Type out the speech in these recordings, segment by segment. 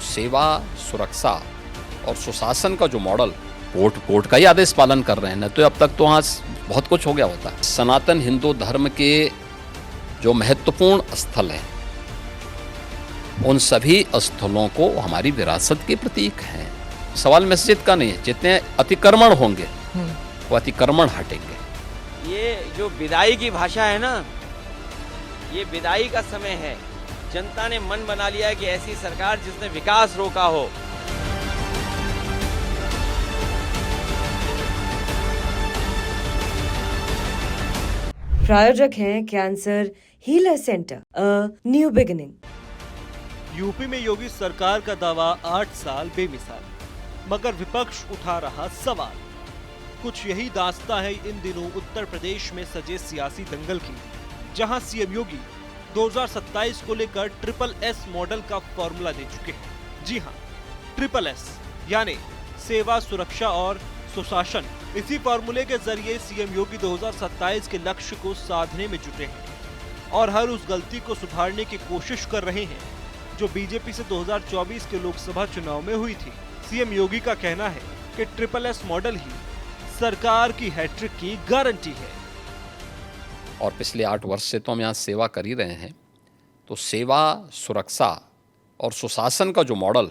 सेवा, सुरक्षा और सुशासन का जो मॉडल कोर्ट का ही आदेश पालन कर रहे हैं, न तो अब तक तो वहाँ बहुत कुछ हो गया होता। सनातन हिंदू धर्म के जो महत्वपूर्ण स्थल हैं, उन सभी स्थलों को हमारी विरासत के प्रतीक हैं। सवाल मस्जिद का नहीं है, जितने अतिक्रमण होंगे वो अतिक्रमण हटेंगे। ये जो विदाई की भाषा है ना, ये विदाई का समय है। जनता ने मन बना लिया है कि ऐसी सरकार जिसने विकास रोका हो। प्रायोजक हैं cancer healer centre, a new beginning. UP में योगी सरकार का दावा 8 साल बेमिसाल, मगर विपक्ष उठा रहा सवाल। कुछ यही दास्तां है इन दिनों उत्तर प्रदेश में सजे सियासी दंगल की, जहां सीएम योगी 2027 को लेकर ट्रिपल एस मॉडल का फॉर्मूला दे चुके हैं। जी हां, ट्रिपल एस यानी सेवा, सुरक्षा और सुशासन। इसी फॉर्मूले के जरिए सीएम योगी 2027 के लक्ष्य को साधने में जुटे हैं और हर उस गलती को सुधारने की कोशिश कर रहे हैं जो बीजेपी से 2024 के लोकसभा चुनाव में हुई थी। सीएम योगी का कहना है कि ट्रिपल एस मॉडल ही सरकार की हैट्रिक की गारंटी है। और पिछले 8 वर्ष से तो हम यहाँ सेवा कर ही रहे हैं, तो सेवा, सुरक्षा और सुशासन का जो मॉडल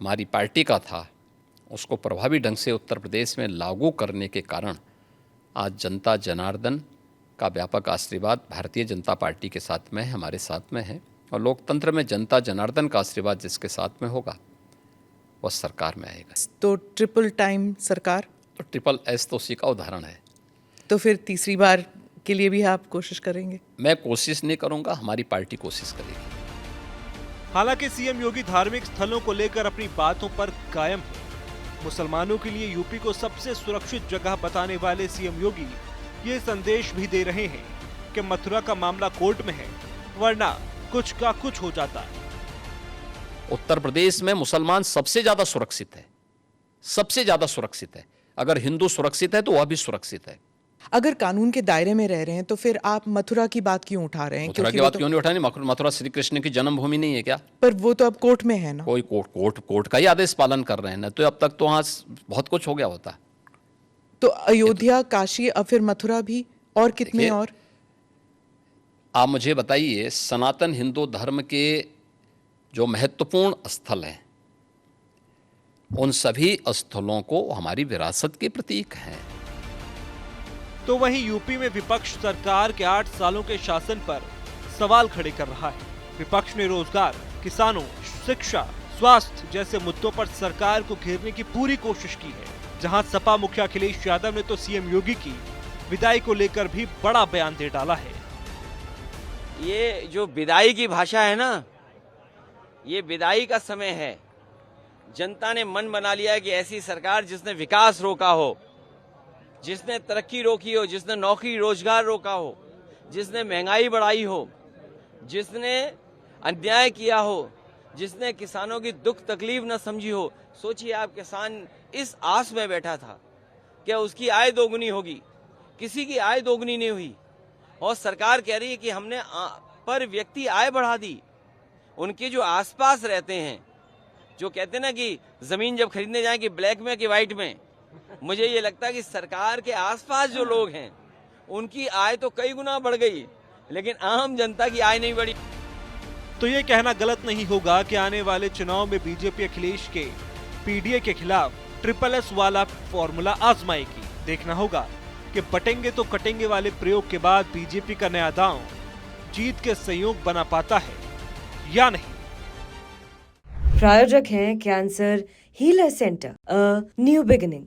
हमारी पार्टी का था, उसको प्रभावी ढंग से उत्तर प्रदेश में लागू करने के कारण आज जनता जनार्दन का व्यापक आशीर्वाद भारतीय जनता पार्टी के साथ में, हमारे साथ में है। और लोकतंत्र में जनता जनार्दन का आशीर्वाद जिसके साथ में होगा वह सरकार में आएगा। तो ट्रिपल टाइम सरकार, तो ट्रिपल एस तो उसी का उदाहरण है। तो फिर तीसरी बार के लिए भी आप कोशिश करेंगे? मैं कोशिश नहीं करूंगा, हमारी पार्टी कोशिश करेगी। हालांकि सीएम योगी धार्मिक स्थलों को लेकर अपनी बातों पर कायम है। मुसलमानों के लिए यूपी को सबसे सुरक्षित जगह बताने वाले सीएम योगी ये संदेश भी दे रहे हैं कि मथुरा का मामला कोर्ट में है, वरना कुछ का कुछ हो जाता है। उत्तर प्रदेश में मुसलमान सबसे ज्यादा सुरक्षित है, सबसे ज्यादा सुरक्षित है। अगर हिंदू सुरक्षित है तो वह भी सुरक्षित है। अगर कानून के दायरे में रह रहे हैं तो फिर आप मथुरा की बात क्यों उठा रहे हैं? मथुरा की बात क्यों नहीं उठानी? मथुरा श्री कृष्ण की जन्मभूमि नहीं है क्या? पर वो तो अब कोर्ट में है ना। कोई कोर्ट का ही आदेश पालन कर रहे हैं, न तो अब तक तो वहाँ बहुत कुछ हो गया होता। तो अयोध्या, काशी, अब फिर मथुरा भी, और कितने? और आप मुझे बताइए, सनातन हिंदू धर्म के जो महत्वपूर्ण स्थल हैं, उन सभी स्थलों को हमारी विरासत के प्रतीक हैं। तो वहीं यूपी में विपक्ष सरकार के 8 सालों के शासन पर सवाल खड़े कर रहा है। विपक्ष ने रोजगार, किसानों, शिक्षा, स्वास्थ्य जैसे मुद्दों पर सरकार को घेरने की पूरी कोशिश की है। जहां सपा मुखिया अखिलेश यादव ने तो सीएम योगी की विदाई को लेकर भी बड़ा बयान दे डाला है। ये जो विदाई की भाषा है ना, ये विदाई का समय है। जनता ने मन बना लिया है कि ऐसी सरकार जिसने विकास रोका हो, जिसने तरक्की रोकी हो, जिसने नौकरी रोजगार रोका हो, जिसने महंगाई बढ़ाई हो, जिसने अन्याय किया हो, जिसने किसानों की दुख तकलीफ न समझी हो। सोचिए, आप किसान इस आस में बैठा था कि उसकी आय दोगुनी होगी, किसी की आय दोगुनी नहीं हुई और सरकार कह रही है कि हमने पर व्यक्ति आय बढ़ा दी। उनके जो आसपास रहते हैं, जो कहते हैं ना कि जमीन जब खरीदने जाए कि ब्लैक में कि व्हाइट में, मुझे ये लगता है कि सरकार के आसपास जो लोग हैं उनकी आय तो कई गुना बढ़ गई, लेकिन आम जनता की आय नहीं बढ़ी। तो ये कहना गलत नहीं होगा कि आने वाले चुनाव में बीजेपी अखिलेश के पीडीए के खिलाफ ट्रिपल एस वाला फॉर्मूला आजमाएगी। देखना होगा कि बटेंगे तो कटेंगे वाले प्रयोग के बाद बीजेपी का नया दांव जीत के संयोग बना पाता है या नहीं। प्रायोजक हैं cancer healer centre, a new beginning.